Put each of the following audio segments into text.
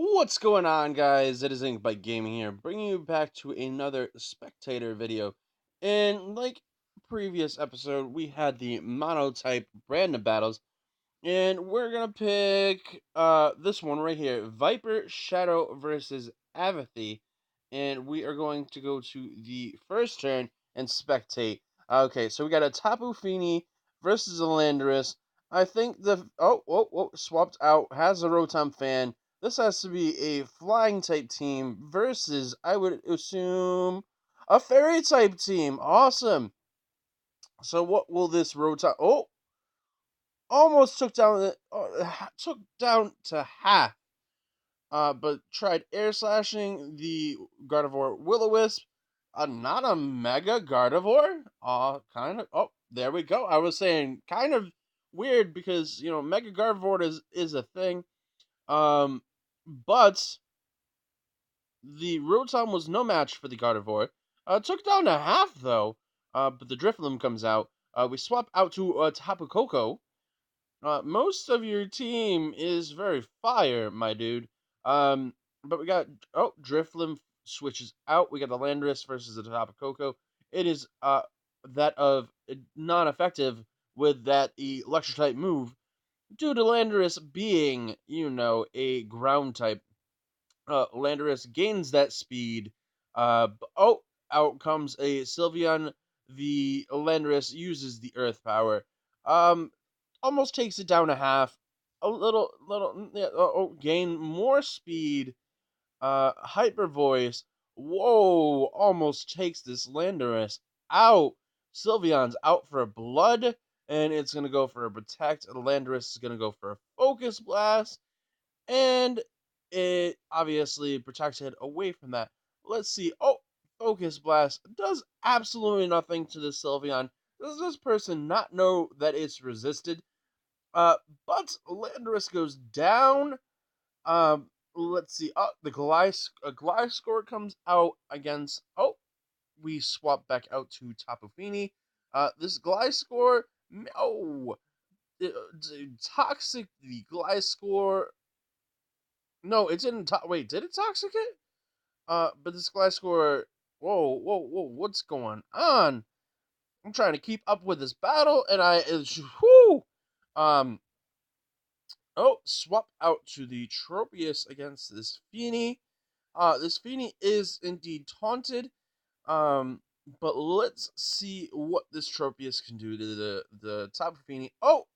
What's going on, guys? It is Ink by Gaming here, bringing you back to another spectator video. In previous episode, we had the monotype random battles, and we're gonna pick this one right here, Viper Shadow versus Avathy, and we are going to go to the first turn and spectate. Okay, so we got a Tapu Fini versus a Landorus. I think swapped out, has a Rotom fan. This has to be a flying type team versus, I would assume, a fairy type team. Awesome. So what will this Rotom? Oh, almost took down to half. But tried air slashing the Gardevoir Will-O-Wisp. Not a Mega Gardevoir. Kind of. Oh, there we go. I was saying kind of weird because Mega Gardevoir is a thing. But the Rotom was no match for the Gardevoir. Took down to half though. But the Drifloon comes out. We swap out to Tapu Koko. Most of your team is very fire, my dude. But we got Drifloon switches out. We got the Landorus versus the Tapu Koko. It is that of non-effective with that electric type move due to Landorus being a ground type. Landorus gains that speed. Out comes a Sylveon. The Landorus uses the Earth power. Um, Almost takes it down to half. Yeah, gain more speed. Hyper voice. Whoa, almost takes this Landorus out. Sylveon's out for a blood, and it's gonna go for a protect. Landorus is gonna go for a focus blast, and it obviously protected away from that. Let's see. Oh, Focus Blast does absolutely nothing to the Sylveon. Does this person not know that it's resisted? Uh, but Landorus goes down. Let's see. Oh, the Gliscor comes out against. Oh, we swap back out to Tapu Fini. This Gliscor. Oh, toxic the Gliscor. No, it didn't. Wait, did it toxicate? But this Gliscor. Whoa! What's going on? I'm trying to keep up with this battle, and whoo. Um, swap out to the Tropius against this Fini. This Fini is indeed taunted. Um, but let's see what this Tropius can do to the Tapu Fini. Oh,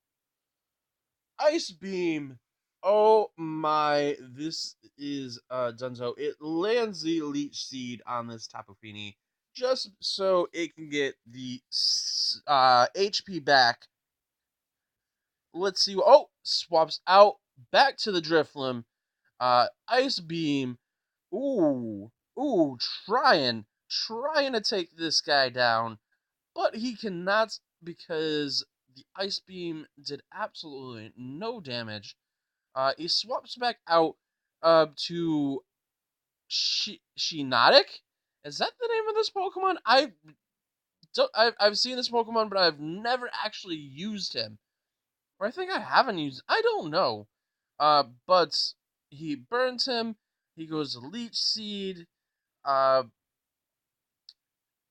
Ice Beam. Oh my, this is Dunzo. It lands the Leech Seed on this Tapu Fini just so it can get the HP back. Let's see. Oh, swaps out back to the Drifloon. Ice Beam. Ooh, trying to take this guy down, but he cannot because the Ice Beam did absolutely no damage. He swaps back out to Shiinotic. Is that the name of this Pokemon? I've seen this Pokemon, but I've never actually used him. Or I think I haven't used. I don't know. But he burns him. He goes to Leech Seed. Uh,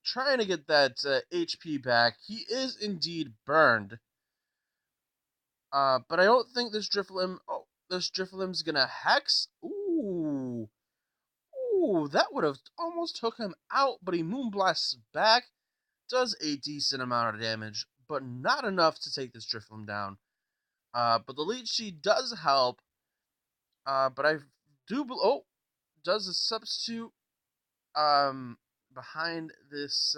Trying to get that HP back. He is indeed burned. But I don't think this Drifloon. Oh, this Drifloon's gonna Hex. Ooh, that would have almost took him out. But he Moonblasts back. Does a decent amount of damage, but not enough to take this Drifloon down. But the Leech Seed does help. But I do. Does a substitute behind this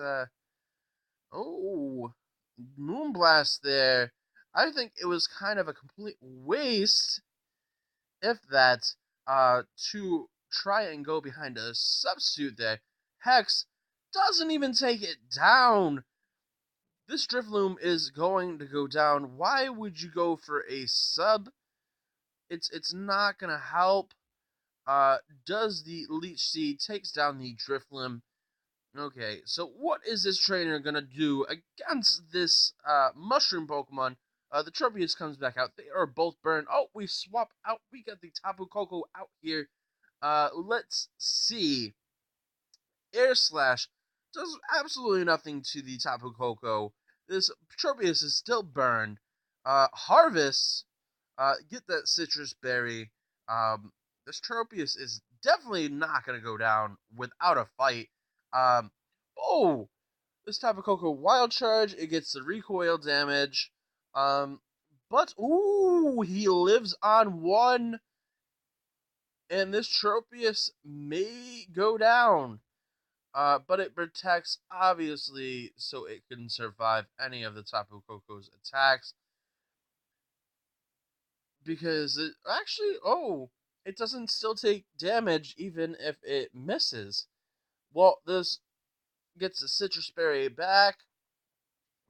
oh Moonblast there. I think it was kind of a complete waste, if that, to try and go behind a substitute there. Hex doesn't even take it down. This Drifloon is going to go down. Why would you go for a sub? It's not gonna help. Does the Leech Seed takes down the Drifloon. Okay, so what is this trainer gonna do against this mushroom Pokemon? The Tropius comes back out. They are both burned. Oh, we swap out. We got the Tapu Koko out here. Let's see. Air Slash does absolutely nothing to the Tapu Koko. This Tropius is still burned. Harvest, get that citrus berry. This Tropius is definitely not going to go down without a fight. Um, oh, this Tapu Koko Wild Charge, it gets the recoil damage. Um, but, ooh, he lives on one, and this Tropius may go down. But it protects, obviously, so it can survive any of the Tapu Koko's attacks. Because it actually, it doesn't still take damage even if it misses. Well, this gets the Citrus Berry back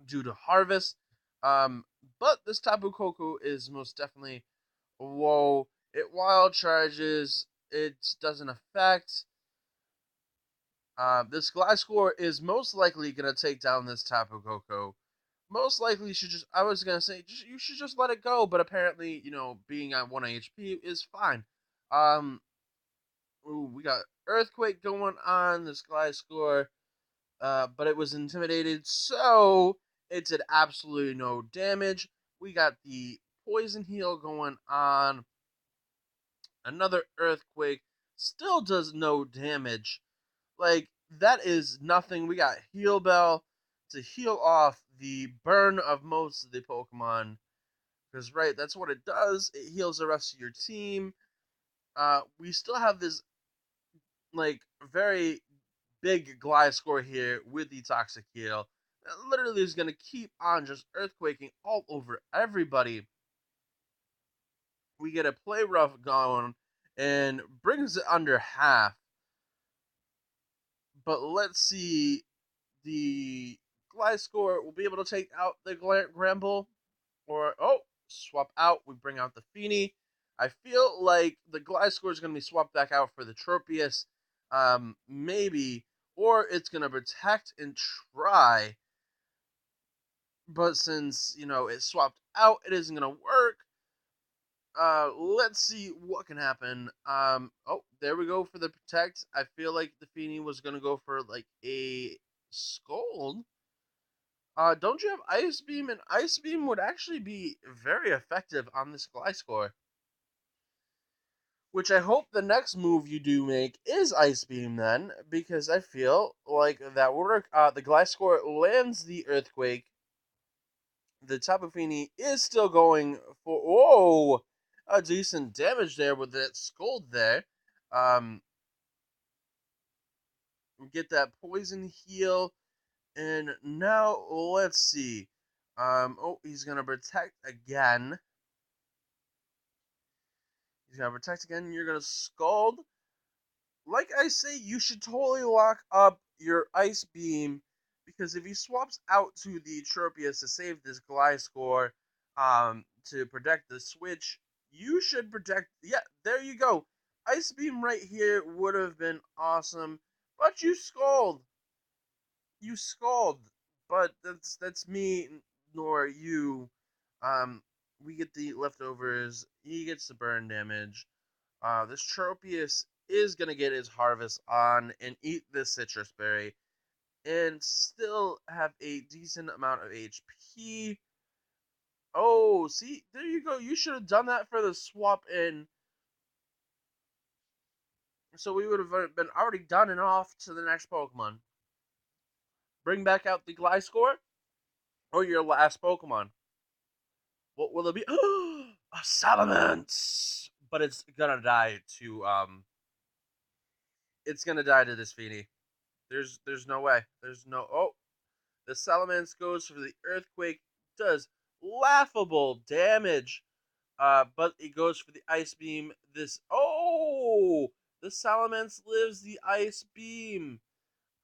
due to Harvest. Um, but this Tapu Koko is most definitely, whoa, it wild charges, it doesn't affect. This Gliscor is most likely going to take down this Tapu Koko. Most likely, you should just. I was going to say, you should just let it go, but apparently, being at 1 HP is fine. Um, we got Earthquake going on, this Gliscor, but it was intimidated, so it did absolutely no damage. We got the Poison Heal going on. Another Earthquake still does no damage. Like, that is nothing. We got Heal Bell to heal off the burn of most of the Pokemon. Because, right, that's what it does. It heals the rest of your team. We still have this, like, very big Gliscor here with the Toxic Heal. That literally is going to keep on just earthquaking all over everybody. We get a Play Rough going and brings it under half. But let's see, the Gliscor will be able to take out the Gramble, or swap out. We bring out the Feeny. I feel like the Gliscor is going to be swapped back out for the Tropius, maybe, or it's going to protect and try. But since it's swapped out, it isn't going to work. Let's see what can happen. There we go for the protect. I feel like the Feeny was going to go for like a Scold. Don't you have Ice Beam? And Ice Beam would actually be very effective on this Gliscor. Which I hope the next move you do make is Ice Beam then, because I feel like that would work. The Gliscor lands the Earthquake. The Tapu Fini is still going for, a decent damage there with that Scold there. Um, get that Poison Heal. And now, let's see. He's going to protect again. He's going to protect again. You're going to Scald. Like I say, you should totally lock up your Ice Beam, because if he swaps out to the Tropius to save this Gliscor, to protect the switch, you should protect. Yeah, there you go. Ice Beam right here would have been awesome, but you Scald. You Scald. But that's me nor you. Um, we get the leftovers. He gets the burn damage. This Tropius is going to get his harvest on and eat this citrus berry and still have a decent amount of HP. Oh, see, there you go. You should have done that for the swap in. So we would have been already done and off to the next Pokemon. Bring back out the Gliscor or your last Pokemon. What will it be? A Salamence! But it's gonna die to, it's gonna die to this Feeny. There's no way. There's no. The Salamence goes for the Earthquake, does laughable damage. But it goes for the Ice Beam. The Salamence lives the Ice Beam.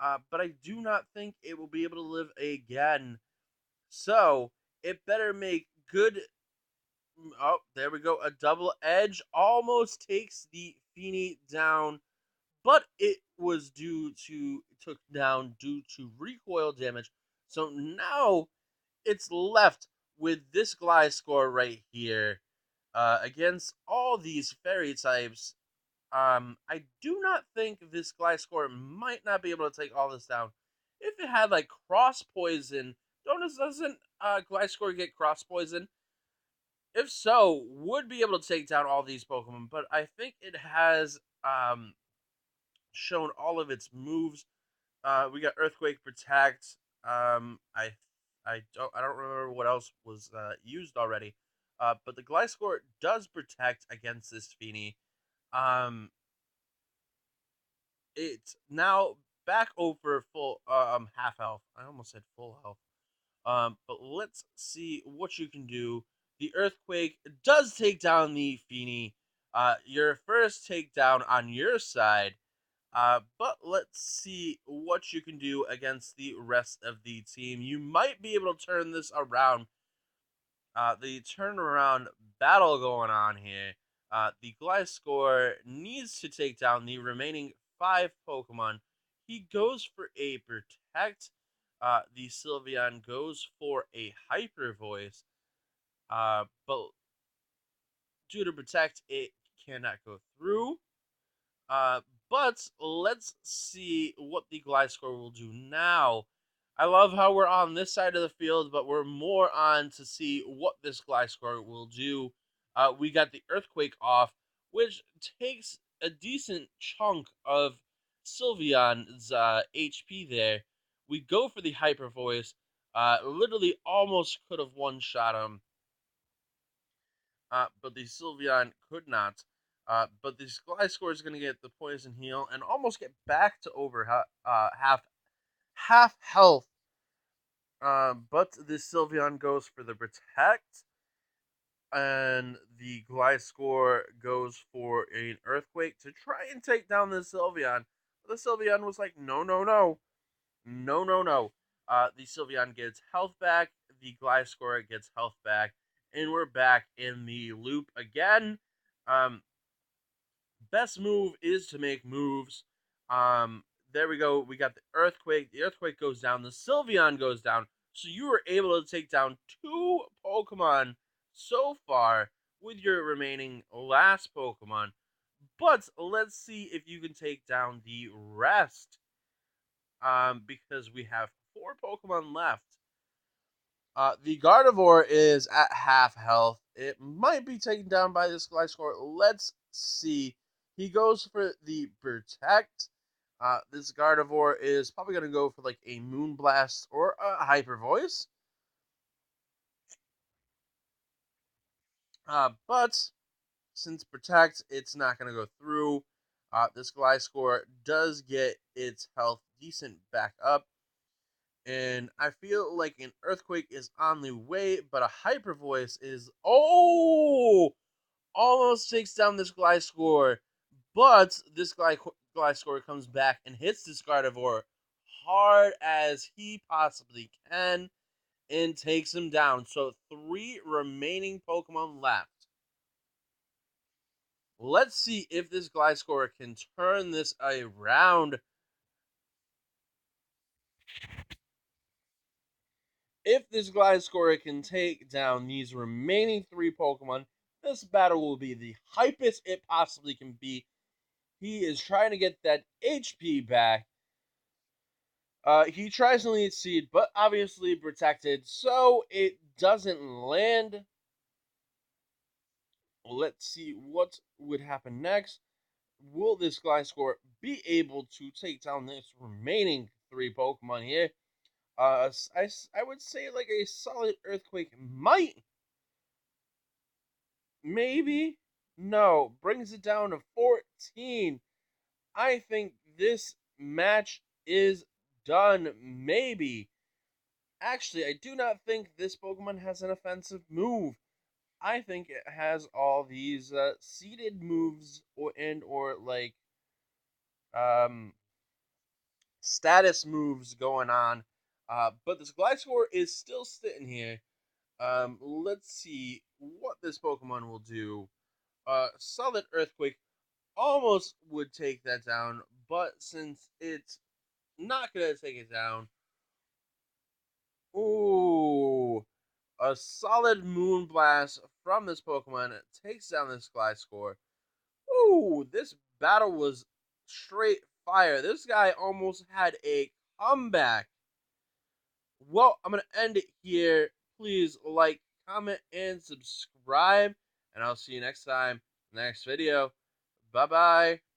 But I do not think it will be able to live again. So it better make good. Oh, there we go. A double edge almost takes the Feeny down, but it was took down due to recoil damage. So now it's left with this Gliscor right here, against all these fairy types. I do not think this Gliscor might not be able to take all this down. If it had like cross poison, doesn't Gliscor get cross poison? If so, would be able to take down all these Pokemon. But I think it has shown all of its moves. We got Earthquake, Protect. I don't remember what else was used already. But the Gliscor does protect against this Feeny. Um, it's now back over full half health. I almost said full health. But let's see what you can do. The Earthquake does take down the Feeny. Your first takedown on your side. But let's see what you can do against the rest of the team. You might be able to turn this around. The turnaround battle going on here. The Gliscor needs to take down the remaining 5 Pokemon. He goes for a Protect. The Sylveon goes for a Hyper Voice. But due to Protect, it cannot go through. Uh, but let's see what the Gliscor will do now. I love how we're on this side of the field, but we're more on to see what this Gliscor will do. We got the Earthquake off, which takes a decent chunk of Sylveon's HP there. We go for the Hyper Voice. Literally almost could have one-shot him, but the Sylveon could not. But the Gliscor is going to get the Poison Heal and almost get back to over half health. But the Sylveon goes for the Protect, and the Gliscor goes for an Earthquake to try and take down the Sylveon. But the Sylveon was like, no, no, no, no, no, no. The Sylveon gets health back. The Gliscor gets health back, and we're back in the loop again. Um, Best move is to make moves. There we go. We got the Earthquake. The Earthquake goes down. The Sylveon goes down. So you were able to take down 2 Pokemon so far with your remaining last Pokemon. But let's see if you can take down the rest. Because we have 4 Pokemon left. The Gardevoir is at half health. It might be taken down by this Gliscor. Let's see. He goes for the Protect. This Gardevoir is probably going to go for like a Moonblast or a Hyper Voice. But since Protect, it's not going to go through. This Gliscor does get its health decent back up. And I feel like an Earthquake is on the way, but a Hyper Voice is almost takes down this Gliscor, but this Gliscor comes back and hits this Gardevoir hard as he possibly can and takes him down. So 3 remaining Pokemon left. Let's see if this Gliscor can turn this around. If this Gliscor can take down these remaining 3 Pokemon, this battle will be the hypest it possibly can be. He is trying to get that HP back. He tries to lead Seed, but obviously protected, so it doesn't land. Let's see what would happen next. Will this Gliscor be able to take down this remaining 3 Pokemon here? I would say like a solid Earthquake might, maybe, no, brings it down to 14. I think this match is done, maybe. Actually, I do not think this Pokemon has an offensive move. I think it has all these seeded moves or like um status moves going on. But this Gliscor is still sitting here. Let's see what this Pokemon will do. Solid Earthquake almost would take that down, but since it's not gonna take it down, ooh, a solid Moonblast from this Pokemon takes down this Gliscor. Ooh, this battle was straight fire. This guy almost had a comeback. Well, I'm going to end it here. Please like, comment, and subscribe. And I'll see you next time in the next video. Bye-bye.